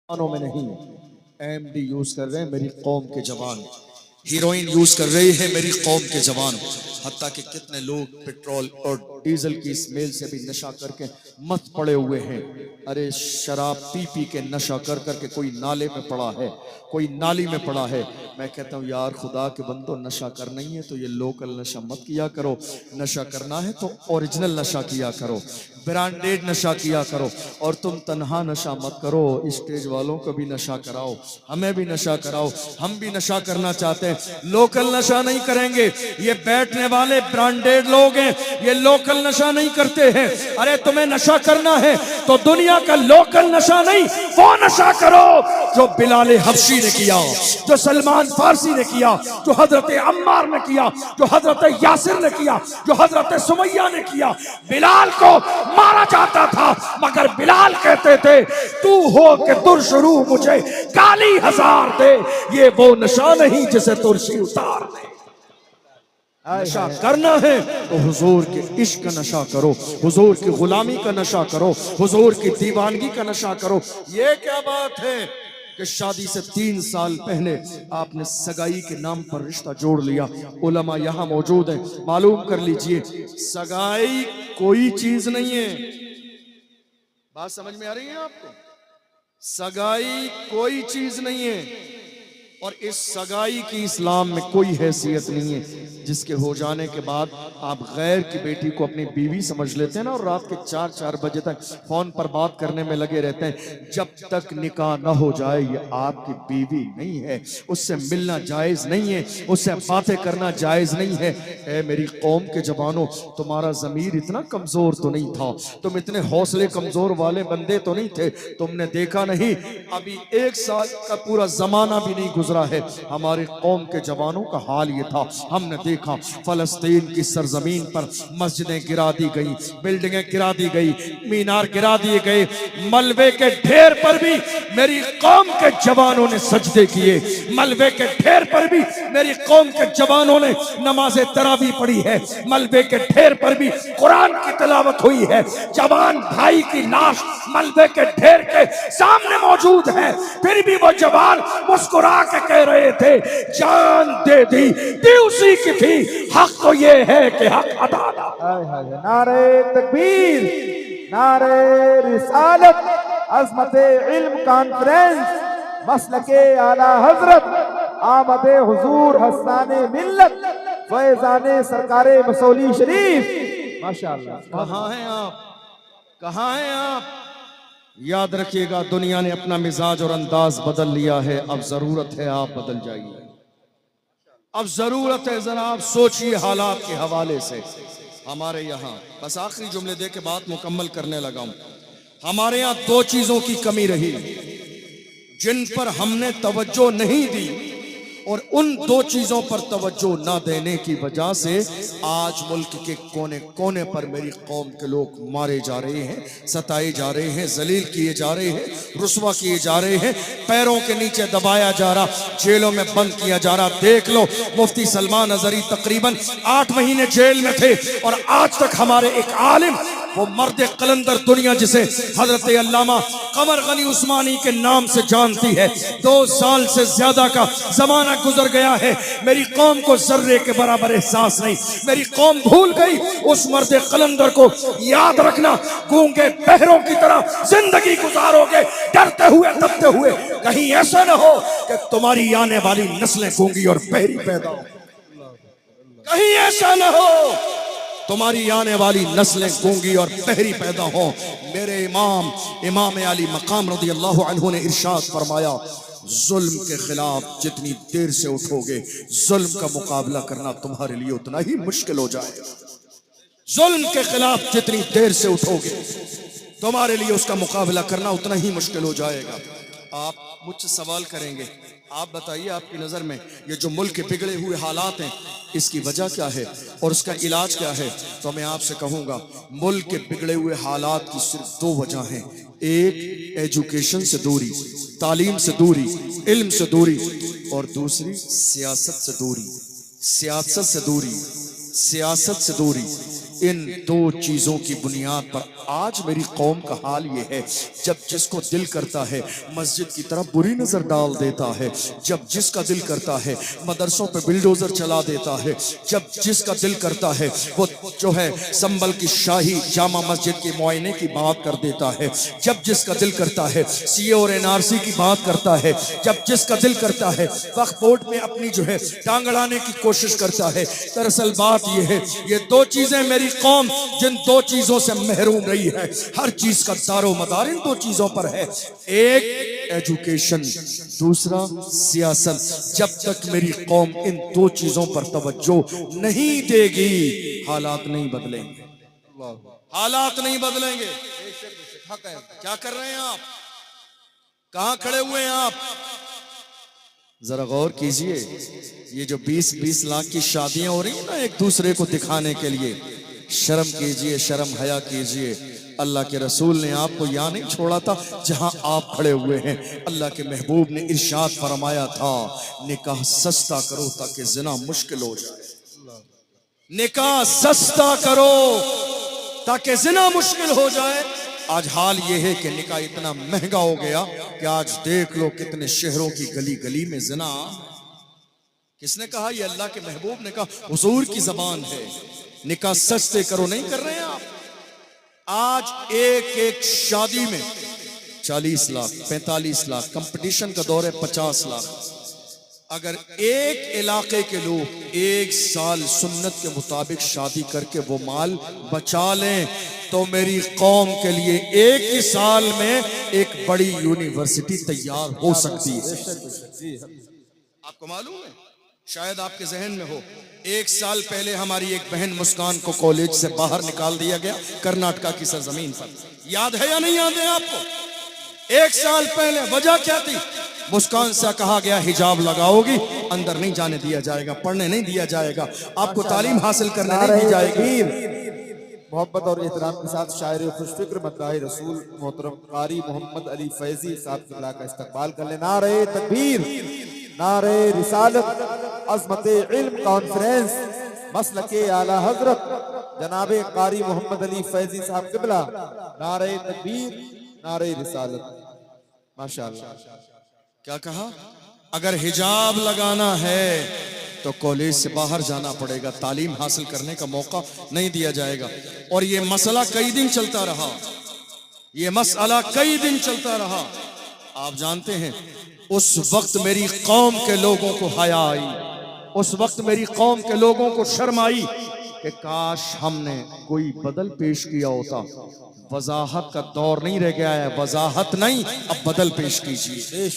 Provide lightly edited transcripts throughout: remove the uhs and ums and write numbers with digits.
जवानों में नहीं, एमडी यूज कर रहे हैं मेरी कौम के जवान, हीरोइन यूज कर रही है मेरी कौम के जवान। हत्ता कि कितने लोग पेट्रोल और डीजल की स्मेल से भी नशा करके मत पड़े हुए हैं। अरे शराब पी पी के नशा कर करके कोई नाले में पड़ा है, कोई नाली में पड़ा है। मैं कहता हूँ यार खुदा के बंदो, नशा करना ही है तो ये लोकल नशा मत किया करो, नशा करना है तो ओरिजिनल नशा किया करो, ब्रांडेड नशा किया करो। और तुम तन्हा नशा मत करो, स्टेज वालों को भी नशा कराओ, हमें भी नशा कराओ, हम भी नशा करना चाहते हैं। लोकल नशा नहीं करेंगे, ये बैठने वाले ब्रांडेड लोग हैं, ये लोकल नशा नहीं करते हैं। अरे तुम्हें नशा करना है तो दुनिया का लोकल नशा नहीं, वो नशा करो जो बिलाल हबशी ने किया, जो सलमान फारसी ने किया, जो हजरत अम्मार ने किया, जो हजरत यासिर ने किया, जो हजरत सुमैया ने किया। बिलाल को मारा जाता था मगर बिलाल कहते थे तू हो के तुरशरू मुझे गाली हजार दे, ये वो नशा नहीं जिसे तुरशी उतार दे। नशा करना है तो हुजूर के इश्क का नशा करो, हुजूर की गुलामी का नशा करो, हुजूर की दीवानगी का नशा करो। ये क्या बात है कि शादी से 3 साल पहले आपने सगाई के नाम पर रिश्ता जोड़ लिया। उलमा यहाँ मौजूद हैं, मालूम कर लीजिए सगाई कोई चीज नहीं है। बात समझ में आ रही है आपको? सगाई कोई चीज नहीं है और इस सगाई की इस्लाम में कोई हैसियत नहीं है जिसके हो जाने के बाद आप गैर की बेटी को अपनी बीवी समझ लेते हैं ना, और रात के 4-4 बजे तक फोन पर बात करने में लगे रहते हैं। जब तक निकाह न हो जाए ये आपकी बीवी नहीं है, उससे मिलना जायज नहीं है, उससे बातें करना जायज नहीं है। ए मेरी कौम के जवानों, तुम्हारा ज़मीर इतना कमजोर तो नहीं था, तुम इतने हौसले कमजोर वाले बंदे तो नहीं थे। तुमने देखा नहीं अभी 1 साल का पूरा जमाना भी नहीं गुजरा है, हमारे कौम के जवानों का हाल ये था। हमने देखा फलस्तीन की सरजमीन पर मस्जिदें गिरा दी गई, बिल्डिंगें गिरा दी गई, मीनार गिरा दिए गए, मलबे के ढेर पर भी मेरी कौम के जवानों ने सजदे किए, मलबे के ढेर पर भी मेरी कौम के जवानों ने नमाज़े तरावी पढ़ी है, मलबे के ढेर पर भी कुरान की तिलावत हुई है। जवान भाई की लाश मलबे के ढेर के सामने मौजूद है, फिर भी वो जवान मुस्कुरा के कह रहे थे जान दे दी उसी की थी, हक तो ये है कि हक अदा। नारे तकबीर, नारे रिसालत, अज़मते इल्म कॉन्फ्रेंस, मसलके आला हजरत, आमदे हुजूर हस्ताने मिल्लत, फैजाने सरकारे मसौली शरीफ। माशाअल्लाह। कहाँ हैं आप, कहाँ हैं आप? याद रखिएगा दुनिया ने अपना मिजाज और अंदाज बदल लिया है, अब जरूरत है आप बदल जाइए। अब जरूरत है जरा आप सोचिए हालात के हवाले से। हमारे यहाँ बस आखिरी जुमले दे के बात मुकम्मल करने लगा हूं। हमारे यहाँ 2 चीजों की कमी रही जिन पर हमने तवज्जो नहीं दी, और उन 2 चीजों पर तवज्जो ना देने की वजह से आज मुल्क के कोने कोने पर मेरी कौम के लोग मारे जा रहे हैं, सताए जा रहे हैं, जलील किए जा रहे हैं, रुस्वा किए जा रहे हैं, पैरों के नीचे दबाया जा रहा, जेलों में बंद किया जा रहा। देख लो मुफ्ती सलमान अजहरी तकरीबन 8 महीने जेल में थे और आज तक हमारे एक आलिम, वो मर्द कलंदर दुनिया जिसे हजरत अल्लामा कमर गनी उस्मानी के नाम से जानती है, 2 साल से ज्यादा का जमाना गुजर गया है, मेरी कौम को जर्रे के बराबर एहसास नहीं। मेरी कौम भूल गई उस मर्द कलंदर को। याद रखना गूंगे बहरों की तरह जिंदगी गुजारोगे, डरते हुए दबते हुए। कहीं ऐसा न हो कि तुम्हारी आने वाली नस्लें गूंगी और बहरी पैदा हो, कहीं ऐसा न हो तुम्हारी आने वाली नस्लें गूंगी और बहरी पैदा हो। मेरे इमाम अली मकाम रज़ी अल्लाह अन्हु ने इरशाद फरमाया जुल्म के खिलाफ जितनी देर से उठोगे जुल्म का मुकाबला करना तुम्हारे लिए उतना ही मुश्किल हो जाएगा। जुल्म के खिलाफ जितनी देर से उठोगे तुम्हारे लिए उसका मुकाबला करना उतना ही मुश्किल हो जाएगा। आप मुझसे सवाल करेंगे, आप बताइए आपकी नज़र में ये जो मुल्क के बिगड़े हुए हालात हैं इसकी वजह क्या है और उसका इलाज क्या है? तो मैं आपसे कहूँगा मुल्क के बिगड़े हुए हालात की सिर्फ 2 वजह हैं। एक एजुकेशन से दूरी, तालीम से दूरी, इल्म से दूरी, और दूसरी सियासत से दूरी। सियासत से दूरी, सियासत से दूरी। इन 2 चीज़ों की बुनियाद पर آج میری قوم کا حال یہ ہے، جب جس کو دل کرتا ہے مسجد کی طرف بری نظر ڈال دیتا ہے، جب جس کا دل کرتا ہے مدرسوں پہ بلڈوزر چلا دیتا ہے، جب جس کا دل کرتا ہے وہ جو ہے سنبل کی شاہی جامع مسجد کے معائنے کی بات کر دیتا ہے، جب جس کا دل کرتا ہے سی اے اور این آر سی کی بات کرتا ہے، جب جس کا دل کرتا ہے وقت بورڈ میں اپنی جو ہے ٹانگ اڑانے کی کوشش کرتا ہے۔ دراصل بات یہ ہے، یہ دو چیزیں میری قوم جن دو چیزوں سے محروم رہی ہے، ہر چیز کا دار و مدار ان دو چیزوں پر ہے، ایک ایجوکیشن، دوسرا سیاست۔ جب تک میری قوم ان دو چیزوں پر توجہ نہیں دے گی حالات نہیں بدلیں گے، حالات نہیں بدلیں گے۔ کیا کر رہے ہیں آپ؟ کہاں کھڑے ہوئے ہیں آپ؟ ذرا غور کیجئے، یہ جو 20-20 لاکھ کی شادیاں ہو رہی ہیں نا ایک دوسرے کو دکھانے کے لیے، شرم کیجئے، شرم حیا کیجئے۔ اللہ کے رسول نے آپ کو یہاں نہیں چھوڑا تھا جہاں آپ کھڑے ہوئے ہیں۔ اللہ کے محبوب نے ارشاد فرمایا تھا نکاح سستا کرو تاکہ زنا مشکل ہو جائے، نکاح سستا کرو تاکہ زنا مشکل ہو جائے۔ آج حال یہ ہے کہ نکاح اتنا مہنگا ہو گیا کہ آج دیکھ لو کتنے شہروں کی گلی گلی میں زنا۔ کس نے کہا؟ یہ اللہ کے محبوب نے کہا، حضور کی زبان ہے۔ نکاح سستے کرو، نہیں کر رہے ہیں آپ؟ آج ایک ایک شادی میں 40 لاکھ 45 لاکھ، کمپٹیشن کا دور ہے 50 لاکھ۔ اگر ایک علاقے کے لوگ ایک سال سنت کے مطابق شادی کر کے وہ مال بچا لیں تو میری قوم کے لیے ایک ہی سال میں ایک بڑی یونیورسٹی تیار ہو سکتی ہے۔ آپ کو معلوم ہے، شاید آپ کے ذہن میں ہو، 1 سال پہلے ہماری ایک بہن مسکان کو کالج سے باہر نکال دیا گیا کرناٹکا کی سرزمین پر۔ یاد ہے یا نہیں یاد ہے آپ کو؟ 1 سال پہلے وجہ کیا تھی؟ مسکان سے کہا گیا حجاب لگاؤ گی، اندر نہیں جانے دیا جائے گا، پڑھنے نہیں دیا جائے گا، آپ کو تعلیم حاصل کرنے نہیں دی جائے گی۔ محبت اور احترام کے ساتھ شاعر خوش فکر مداح رسول محترم قاری محمد علی فیضی صاحب قبلہ کا استقبال کر لیں۔ نعرہ تکبیر، نعرہ رسالت، عظمت علم کانفرنس، مسلک اعلی حضرت جناب قاری محمد علی فیضی صاحب قبلہ، نعرہ تکبیر، نعرہ رسالت۔ ماشاءاللہ۔ کیا کہا؟ اگر حجاب لگانا ہے تو کالج سے باہر جانا پڑے گا، تعلیم حاصل کرنے کا موقع نہیں دیا جائے گا۔ اور یہ مسئلہ کئی دن چلتا رہا، یہ مسئلہ کئی دن چلتا رہا۔ آپ جانتے ہیں اس وقت میری قوم کے لوگوں کو حیا آئی، اس وقت میری قوم کے لوگوں کو شرم آئی کہ کاش ہم نے کوئی بدل پیش کیا ہوتا۔ وضاحت کا دور نہیں رہ گیا ہے، وضاحت نہیں، اب بدل پیش کیجئے،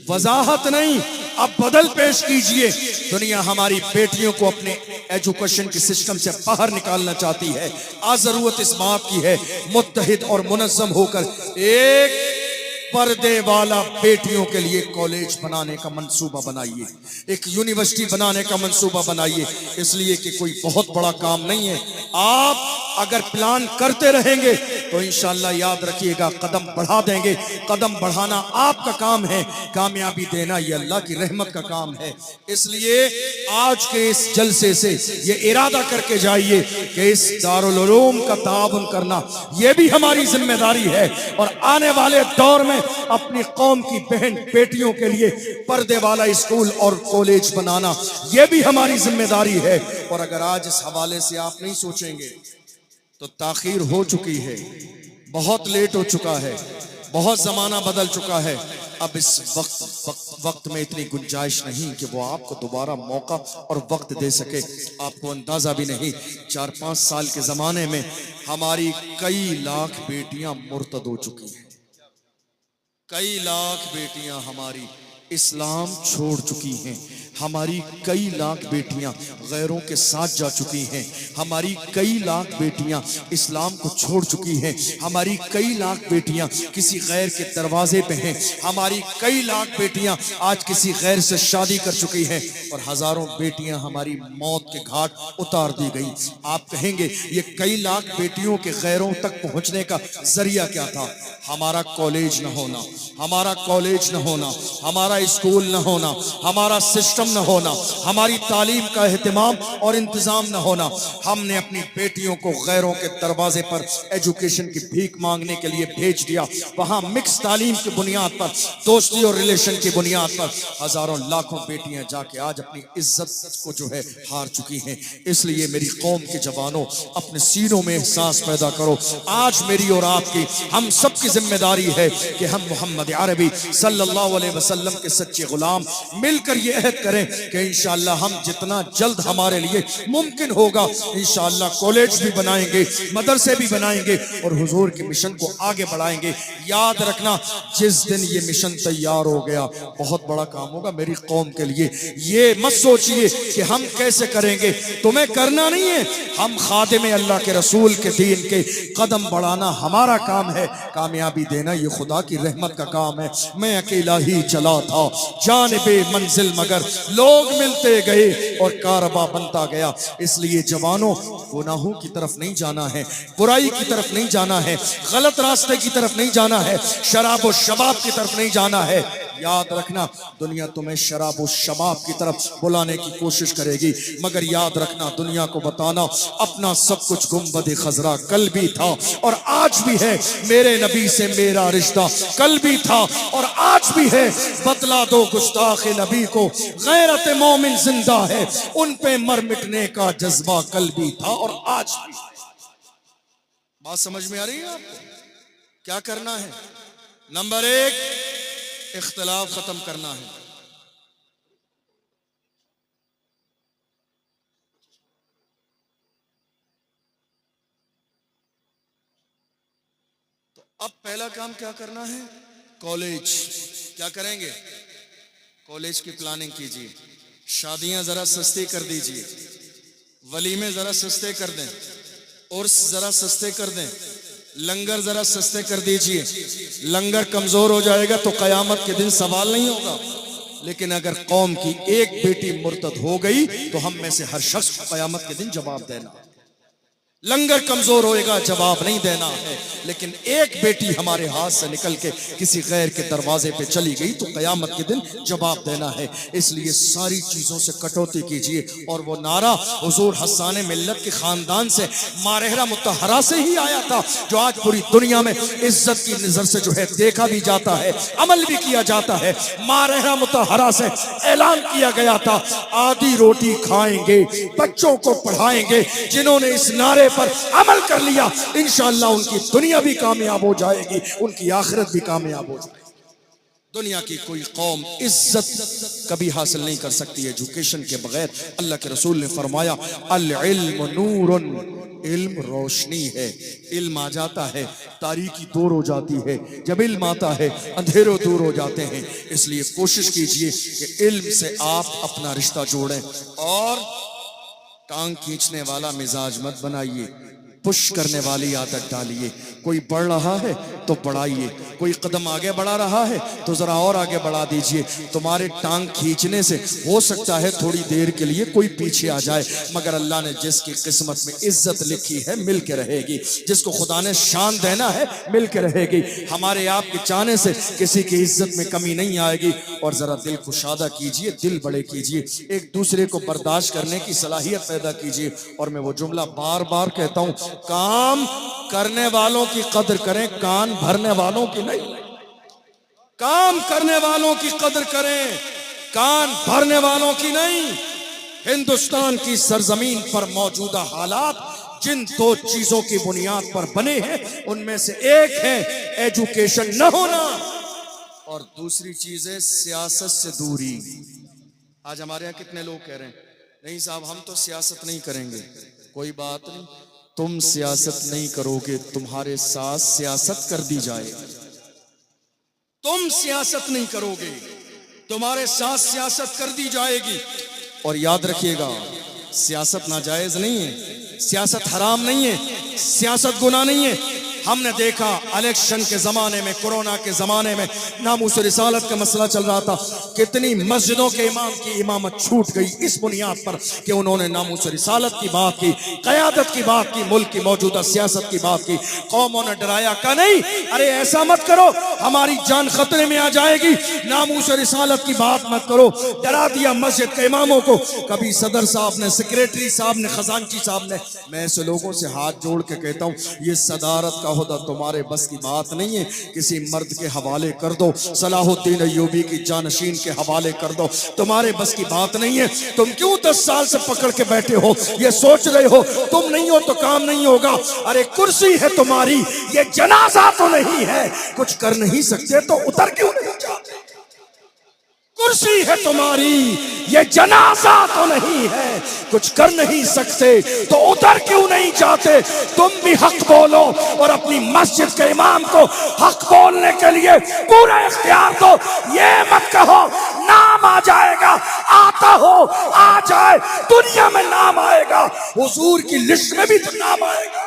وضاحت نہیں، اب بدل پیش کیجئے۔ دنیا ہماری بیٹیوں کو اپنے ایجوکیشن کی سسٹم سے باہر نکالنا چاہتی ہے۔ آج ضرورت اس بات کی ہے متحد اور منظم ہو کر ایک پردے والا بیٹیوں کے لیے کالج بنانے کا منصوبہ بنائیے، ایک یونیورسٹی بنانے کا منصوبہ بنائیے، اس لیے کہ کوئی بہت بڑا کام نہیں ہے۔ آپ اگر پلان کرتے رہیں گے تو انشاءاللہ یاد رکھیے گا قدم بڑھا دیں گے۔ قدم بڑھانا آپ کا کام ہے، کامیابی دینا یہ اللہ کی رحمت کا کام ہے۔ اس لیے آج کے اس جلسے سے یہ ارادہ کر کے جائیے کہ اس دارالعلوم کا تعاون کرنا یہ بھی ہماری ذمہ داری ہے، اور آنے والے دور میں اپنی قوم کی بہن بیٹیوں کے لیے پردے والا اسکول اور کالج بنانا یہ بھی ہماری ذمہ داری ہے۔ اور اگر آج اس حوالے سے آپ نہیں سوچیں گے تو تاخیر ہو چکی ہے، بہت لیٹ ہو چکا ہے، بہت زمانہ بدل چکا ہے۔ اب اس وقت میں اتنی گنجائش نہیں کہ وہ آپ کو دوبارہ موقع اور وقت دے سکے۔ آپ کو اندازہ بھی نہیں، 4-5 سال کے زمانے میں ہماری کئی لاکھ بیٹیاں مرتد ہو چکی ہیں، کئی لاکھ بیٹیاں ہماری اسلام چھوڑ چکی ہیں، ہماری کئی لاکھ بیٹیاں غیروں کے ساتھ جا چکی ہیں، ہماری کئی لاکھ بیٹیاں اسلام کو چھوڑ چکی ہیں، ہماری کئی لاکھ بیٹیاں کسی غیر کے دروازے پہ ہیں، ہماری کئی لاکھ بیٹیاں آج کسی غیر سے شادی کر چکی ہیں، اور ہزاروں بیٹیاں ہماری موت کے گھاٹ اتار دی گئی۔ آپ کہیں گے یہ کئی لاکھ بیٹیوں کے غیروں تک پہنچنے کا ذریعہ کیا تھا؟ ہمارا کالج نہ ہونا، ہمارا کالج نہ ہونا، ہمارا اسکول نہ ہونا، ہمارا سسٹم सिस्टम न होना, हमारी तालीम का एहतमाम और इंतजाम न होना, हमने अपनी बेटियों को गैरों के दरवाजे पर एजुकेशन की भीख मांगने के लिए भेज दिया। वहां मिक्स तालीम की बुनियाद पर, दोस्ती और रिलेशन की बुनियाद पर हजारों लाखों बेटियां जाके आज अपनी इज्जत को जो है हार चुकी हैं। इसलिए मेरी कौम के जवानों, अपने सीनों में एहसास पैदा करो। आज मेरी और आपकी, हम सबकी जिम्मेदारी है कि हम मोहम्मद अरबी सल्लल्लाहु अलैहि वसल्लम के सच्चे गुलाम मिलकर ये अहद करें कि इंशाअल्लाह हम जितना जल्द हमारे लिए मुमकिन होगा इंशाअल्लाह कॉलेज भी बनाएंगे, मदरसे भी बनाएंगे और हुजूर के मिशन को आगे बढ़ाएंगे। याद रखना, जिस दिन ये मिशन तैयार हो गया बहुत बड़ा काम होगा मेरी कौम के लिए। ये मत सोचिए कि हम कैसे करेंगे, तुम्हें करना नहीं है, हम खादिम अल्लाह के रसूल के दीन के कदम बढ़ाना हमारा काम है, कामयाबी देना ये खुदा की रहमत का काम है। मैं अकेला ही चला था जानिबे मंजिल, मगर लोग मिलते गए और कारवा बनता गया। इसलिए जवानों, गुनाहों की तरफ नहीं जाना है, बुराई की तरफ नहीं जाना है, गलत रास्ते की तरफ नहीं जाना है, शराब और शबाब की तरफ नहीं जाना है। याद रखना, दुनिया तुम्हें शराब और शबाब की तरफ बुलाने की कोशिश करेगी, मगर याद रखना, दुनिया को बताना अपना सब कुछ गुंबद खजरा कल भी था और आज भी है, मेरे नबी से मेरा रिश्ता कल भी था और आज भी है। बतला दो गुस्ताख नबी को, गैरत मोमिन जिंदा है, उन पे मर मिटने का जज्बा कल भी था और आज भी। बात समझ में आ रही है आपको? क्या करना है? नंबर 1, इख्तिलाफ खत्म करना है। तो अब पहला काम क्या करना है? कॉलेज। क्या करेंगे? कॉलेज की प्लानिंग कीजिए, शादियां जरा सस्ती कर दीजिए, वलीमे जरा सस्ते कर दें, उर्स जरा सस्ते कर दें, लंगर जरा सस्ते कर दीजिए। लंगर कमजोर हो जाएगा तो कयामत के दिन सवाल नहीं होगा, लेकिन अगर कौम की एक बेटी मुर्तद हो गई तो हम में से हर शख्स को कयामत के दिन जवाब देना। लंगर कमजोर होएगा, जवाब नहीं देना है, लेकिन एक बेटी हमारे हाथ से निकल के किसी गैर के दरवाजे पे चली गई तो कयामत के दिन जवाब देना है। इसलिए सारी चीजों से कटौती कीजिए। और वो नारा हुजूर हस्सान मिल्लत के खानदान से, मारहरा मुतहरा से ही आया था, जो आज पूरी दुनिया में इज्जत की नजर से जो है देखा भी जाता है, अमल भी किया जाता है। मारहरा मुतहरा से ऐलान किया गया था, आधी रोटी खाएंगे, बच्चों को पढ़ाएंगे। जिन्होंने इस नारे पर अमल कर लिया इंशाअल्लाह उनकी दुनिया भी कामयाब हो जाएगी, उनकी आखिरत भी कामयाब हो जाएगी। दुनिया की कोई कौम इज्जत कभी हासिल नहीं कर सकती एजुकेशन के बगैर। अल्लाह के रसूल ने फरमाया, अल इल्म नूरुन, इल्म रोशनी है। इल्म आ जाता है तारीकी दूर हो जाती है, जब इल्म आता है अंधेरे दूर हो जाते हैं। इसलिए कोशिश कीजिए कि इल्म से आप अपना रिश्ता जोड़ें और टांग खींचने वाला मिजाज मत बनाइए, पुश करने वाली आदत डालिए। कोई बढ़ रहा है तो बढ़ाइए, कोई कदम आगे बढ़ा रहा है तो जरा और आगे बढ़ा दीजिए। तुम्हारे टांग खींचने से हो सकता है थोड़ी देर के लिए कोई पीछे आ जाए, मगर अल्लाह ने जिसकी किस्मत में इज्जत लिखी है मिल के रहेगी, जिसको खुदा ने शान देना है मिल के रहेगी। हमारे आपके चाहने से किसी की इज्जत में कमी नहीं आएगी। और जरा दिल कुशादा कीजिए, दिल बड़े कीजिए, एक दूसरे को बर्दाश्त करने की सलाहियत पैदा कीजिए। और मैं वो जुमला बार बार कहता हूं, काम करने वालों की कदर करें, कान भरने वालों की नहीं। काम करने वालों की कदर करें, कान भरने वालों की नहीं। हिंदुस्तान की सरजमीन पर मौजूदा हालात जिन 2 चीजों की बुनियाद पर बने हैं उनमें से एक है एजुकेशन न होना और दूसरी चीज है सियासत से दूरी। आज हमारे यहाँ कितने लोग कह रहे हैं, नहीं साहब हम तो सियासत नहीं करेंगे। कोई बात नहीं, तुम सियासत नहीं करोगे, तुम्हारे साथ सियासत कर दी जाएगी। तुम सियासत नहीं करोगे, तुम्हारे साथ सियासत कर दी जाएगी। और याद रखिएगा, सियासत नाजायज नहीं है, सियासत हराम नहीं है, सियासत गुनाह नहीं है। ہم نے دیکھا الیکشن کے زمانے میں، کورونا کے زمانے میں ناموس رسالت کا مسئلہ چل رہا تھا، کتنی مسجدوں کے امام کی امامت چھوٹ گئی اس بنیاد پر کہ انہوں نے ناموس رسالت کی بات کی، قیادت کی بات کی، ملک کی موجودہ سیاست کی بات کی۔ قوموں نے ڈرایا کہ نہیں، ارے ایسا مت کرو، ہماری جان خطرے میں آ جائے گی، ناموس رسالت کی بات مت کرو۔ ڈرا دیا مسجد کے اماموں کو۔ کبھی صدر صاحب نے، سیکریٹری صاحب نے، خزانچی صاحب نے۔ میں ایسے لوگوں سے ہاتھ جوڑ کے کہتا ہوں یہ صدارت کا عہدہ تمہارے بس کی بات نہیں ہے، کسی مرد کے حوالے کر دو، صلاح الدین ایوبی کی جانشین کے حوالے کر دو، تمہارے بس کی بات نہیں ہے۔ تم کیوں 10 سال سے پکڑ کے بیٹھے ہو، یہ سوچ رہے ہو تم نہیں ہو تو کام نہیں ہوگا؟ ارے کرسی ہے تمہاری، یہ جنازہ تو نہیں ہے، کچھ کر نہیں سکتے تو اتر کیوں نہیں جاتے؟ کرسی ہے تمہاری، یہ جنازہ تو نہیں ہے، کچھ کر نہیں سکتے تو ادھر کیوں نہیں جاتے؟ تم بھی حق بولو اور اپنی مسجد کے امام کو حق بولنے کے لیے پورا اختیار دو۔ یہ مت کہو نام آ جائے گا، آتا ہو آ جائے، دنیا میں نام آئے گا، حضور کی لسٹ میں بھی تو نام آئے گا۔